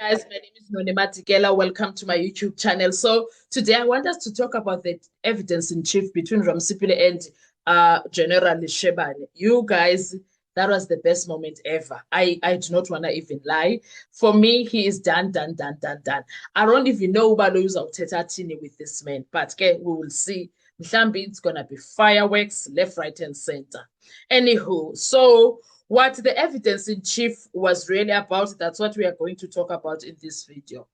Guys, my name is Nonema Tikela. Welcome to my YouTube channel. So today I want us to talk about the evidence in chief between Ramsipile and General Shebane. You guys, that was the best moment ever. I do not want to even lie. For me, he is done. I don't even know Ubalo uzawuthetha with this man, but okay, we will see. Mhlambi, it's gonna be fireworks left, right, and center. Anywho, so what the evidence in chief was really about, that's what we are going to talk about in this video.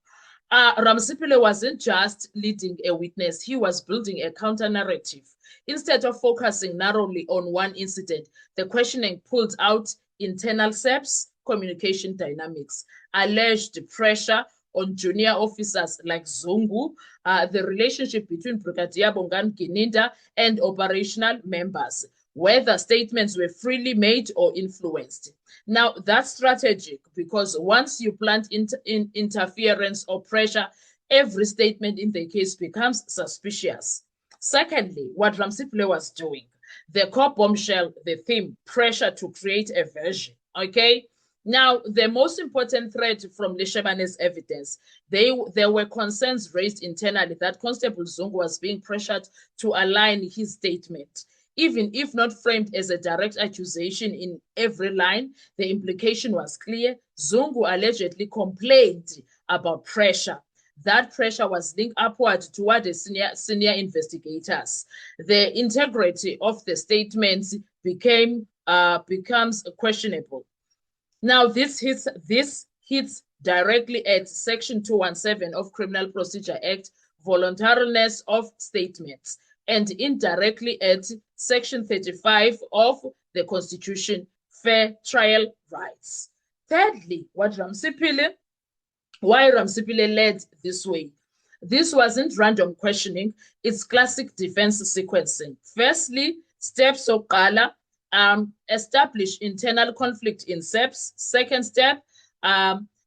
Ramsipile wasn't just leading a witness, he was building a counter narrative. Instead of focusing narrowly on one incident, the questioning pulled out internal SEPs, communication dynamics, alleged pressure on junior officers like Zungu, the relationship between Brigadier Bongani Gininda and operational members, whether statements were freely made or influenced. Now, that's strategic because once you plant interference or pressure, every statement in the case becomes suspicious. Secondly, what Ramsipile was doing, the core bombshell, the theme, pressure to create a version, okay? Now, the most important thread from Lishebane's evidence, there were concerns raised internally that Constable Zungu was being pressured to align his statement. Even if not framed as a direct accusation in every line, the implication was clear. Zungu allegedly complained about pressure. That pressure was linked upward toward the senior investigators. The integrity of the statements becomes questionable. Now, this hits directly at Section 217 of Criminal Procedure Act, voluntariness of statements, and indirectly at Section 35 of the Constitution, fair trial rights. Thirdly, why Ramsipile led this way. This wasn't random questioning, it's classic defense sequencing. Firstly, steps of Kala, establish internal conflict in SEPs. Second step,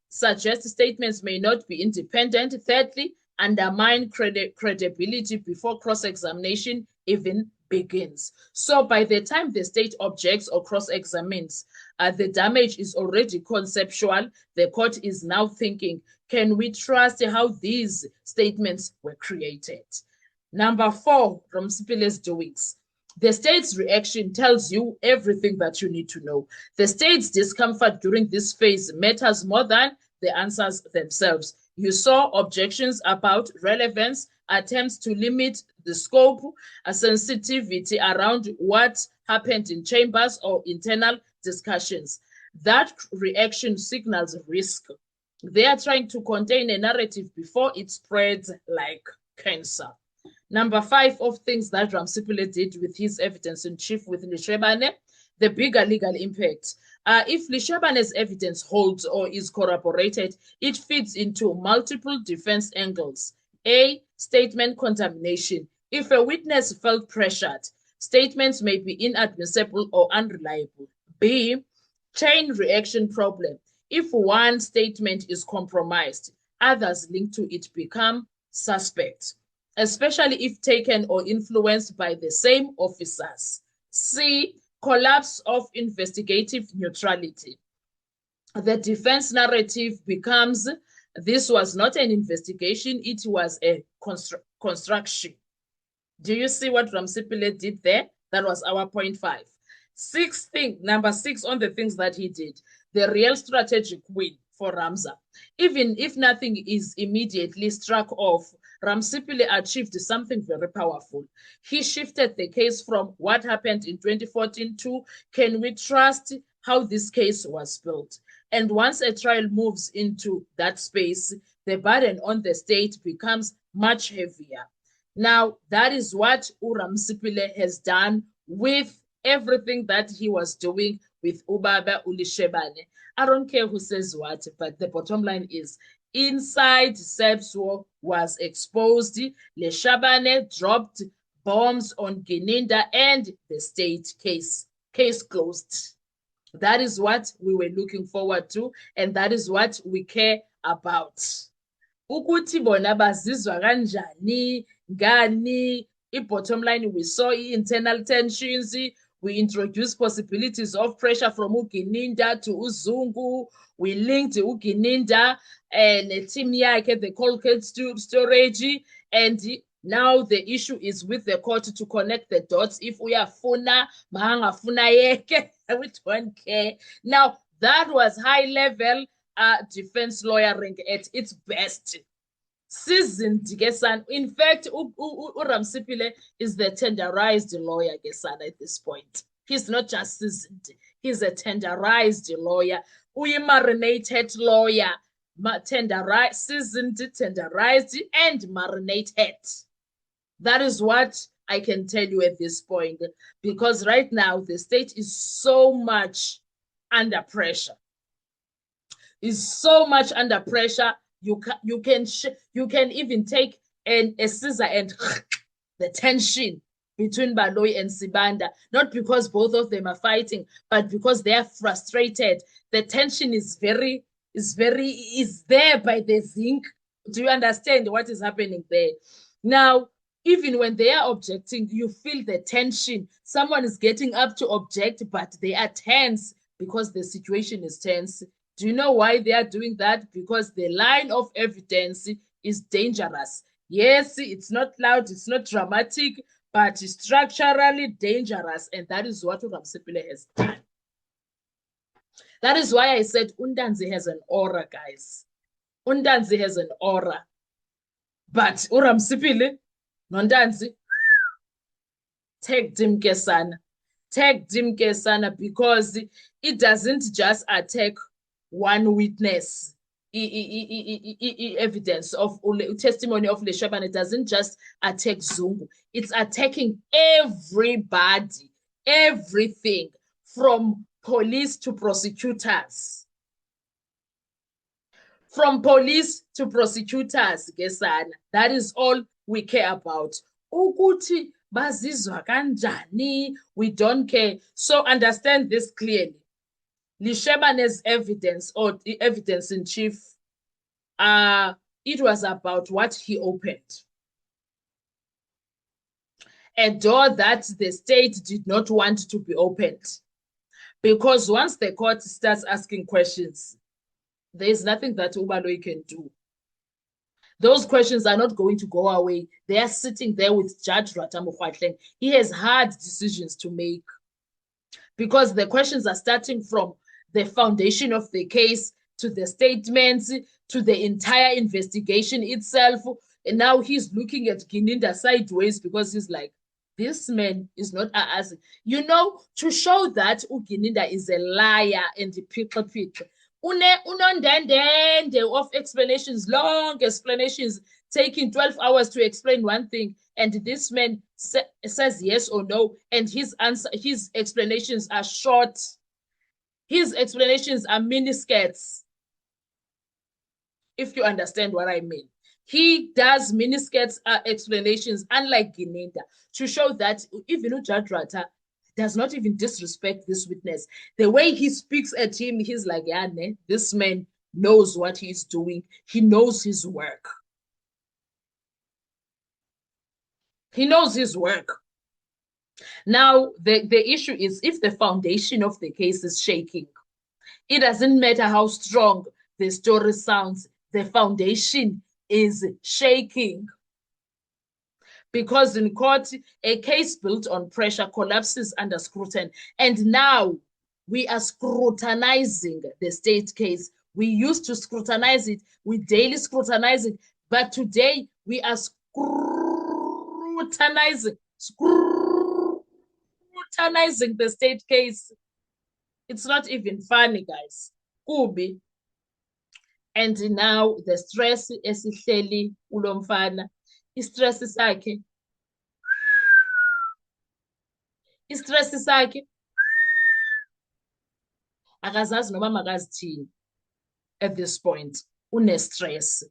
suggest statements may not be independent. Thirdly, undermine credibility before cross-examination even begins. So by the time the state objects or cross-examines, the damage is already conceptual. The court is now thinking, can we trust how these statements were created? Number 4, Ramsipile's doings. The state's reaction tells you everything that you need to know. The state's discomfort during this phase matters more than the answers themselves. You saw objections about relevance, attempts to limit the scope, a sensitivity around what happened in chambers or internal discussions. That reaction signals risk. They are trying to contain a narrative before it spreads like cancer. Number 5 of things that Ramsipile did with his evidence in chief with Lishebane, the bigger legal impact. If Lishebane's evidence holds or is corroborated, it fits into multiple defense angles. A, statement contamination. If a witness felt pressured, statements may be inadmissible or unreliable. B, chain reaction problem. If one statement is compromised, others linked to it become suspect, especially if taken or influenced by the same officers. C, collapse of investigative neutrality. The defense narrative becomes, this was not an investigation, it was a construction. Do you see what Ramsipile did there? That was our point 5. Number 6 on the things that he did, the real strategic win for Ramza. Even if nothing is immediately struck off, Ramsipile achieved something very powerful. He shifted the case from what happened in 2014 to, can we trust how this case was built? And once a trial moves into that space, the burden on the state becomes much heavier. Now, that is what Ramsipile has done with everything that he was doing with Ubaba Lishebane. I don't care who says what, but the bottom line is, inside SEPSWO was exposed. Lishebane dropped bombs on Gininda and the state case closed. That is what we were looking forward to, and that is what we care about. Ukuthi bona bazizwa kanjani, ngani, bottom line, we saw internal tensions, We introduced possibilities of pressure from uGininda to uZungu. We linked uGininda and team yakhe, the Colgate storage, and now the issue is with the court to connect the dots. If we are funa, mahangafuna yeke, we don't care. Now, that was high-level defense lawyering at its best. Seasoned Gesan. In fact, Rampsipile is the tenderized lawyer, Gesan, at this point. He's not just seasoned. He's a tenderized lawyer. Marinated lawyer. Seasoned, tenderized, and marinated. That is what I can tell you at this point. Because right now, the state is so much under pressure. Is so much under pressure. You can even take a scissor and the tension between Baloyi and Sibanda, not because both of them are fighting, but because they are frustrated. The tension is there by the zinc. Do you understand what is happening there? Now, even when they are objecting, you feel the tension. Someone is getting up to object, but they are tense because the situation is tense. Do you know why they are doing that? Because the line of evidence is dangerous. Yes, it's not loud, it's not dramatic, but it's structurally dangerous. And that is what Rampsipile has done. That is why I said Undanzi has an aura, guys. Undanzi has an aura. But Rampsipile, Nondanzi, take Dim Kesana. Take Dim Kesana because it doesn't just attack one witness evidence of testimony of Lesheba. It doesn't just attack Zungu. It's attacking everybody, everything from police to prosecutors. From police to prosecutors, Gesana. That is all we care about. Ukuthi bazizwa kanjani, we don't care. So understand this clearly. Lishebane's evidence or the evidence in chief, it was about what he opened. A door that the state did not want to be opened. Because once the court starts asking questions, there is nothing that Ubaloyi can do. Those questions are not going to go away. They are sitting there with Judge Ratamu. He has hard decisions to make because the questions are starting from the foundation of the case to the statements to the entire investigation itself. And now he's looking at Gininda sideways because he's like, this man is not asking. You know, to show that Gininda is a liar and the people. Unondende of explanations, long explanations, taking 12 hours to explain one thing, and this man says yes or no, and his explanations are short. His explanations are miniskirts. If you understand what I mean. He does miniskirts explanations, unlike Gininda, to show that even Judge Rata does not even disrespect this witness. The way he speaks at him, he's like, yeah, this man knows what he's doing. He knows his work. He knows his work. Now, the issue is if the foundation of the case is shaking, it doesn't matter how strong the story sounds, the foundation is shaking. Because in court, a case built on pressure collapses under scrutiny. And now we are scrutinizing the state case. We used to scrutinize it. We daily scrutinize it. But today we are scrutinizing the state case. It's not even funny, guys. Kubi. And now the stress esihleli ulomfana. Istress sakhe. Istress sakhe. Akazazi noma makazithini at this point. Une stress.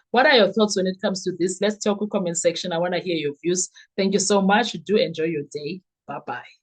What are your thoughts when it comes to this? Let's talk in the comment section. I want to hear your views. Thank you so much. Do enjoy your day. Bye-bye.